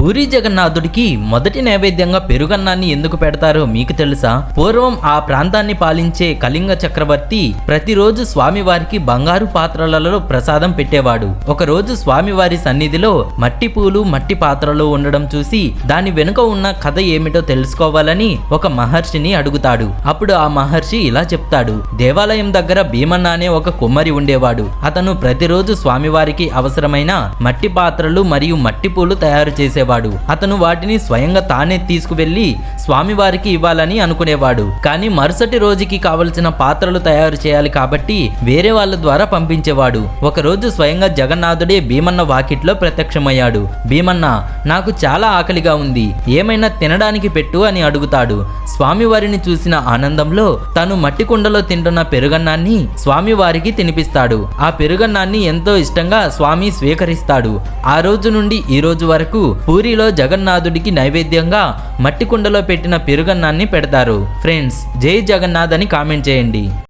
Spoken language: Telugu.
పూరి జగన్నాథుడికి మొదటి నైవేద్యంగా పెరుగన్నాన్ని ఎందుకు పెడతారో మీకు తెలుసా? పూర్వం ఆ ప్రాంతాన్ని పాలించే కళింగ చక్రవర్తి ప్రతిరోజు స్వామివారికి బంగారు పాత్రలలో ప్రసాదం పెట్టేవాడు. ఒకరోజు స్వామివారి సన్నిధిలో మట్టి పూలు మట్టి పాత్రలో ఉండడం చూసి దాని వెనుక ఉన్న కథ ఏమిటో తెలుసుకోవాలని ఒక మహర్షిని అడుగుతాడు. అప్పుడు ఆ మహర్షి ఇలా చెప్తాడు. దేవాలయం దగ్గర భీమన్న అనే ఒక కుమ్మరి ఉండేవాడు. అతను ప్రతిరోజు స్వామివారికి అవసరమైన మట్టి పాత్రలు మరియు మట్టి పూలు తయారు చేసేవాడు. అతను వాటిని స్వయంగా తానే తీసుకువెళ్లి స్వామివారికి ఇవ్వాలని అనుకునేవాడు. కానీ మరుసటి రోజుకి కావలసిన పాత్రలు తయారు చేయాలి కాబట్టి వేరే వాళ్ళ ద్వారా పంపించేవాడు. ఒకరోజు స్వయంగా జగన్నాథుడే భీమన్న వాకిట్లో ప్రత్యక్షమయ్యాడు. భీమన్న, నాకు చాలా ఆకలిగా ఉంది, ఏమైనా తినడానికి పెట్టు అని అడుగుతాడు. స్వామివారిని చూసిన ఆనందంలో తను మట్టి కుండలో తింటున్న పెరుగన్నాన్ని స్వామివారికి తినిపిస్తాడు. ఆ పెరుగన్నాన్ని ఎంతో ఇష్టంగా స్వామి స్వీకరిస్తాడు. ఆ రోజు నుండి ఈ రోజు వరకు పూరిలో జగన్నాథుడికి నైవేద్యంగా మట్టి కుండలో పెట్టిన పెరుగన్నాన్ని పెడతారు. ఫ్రెండ్స్, జై జగన్నాథ్ అని కామెంట్ చేయండి.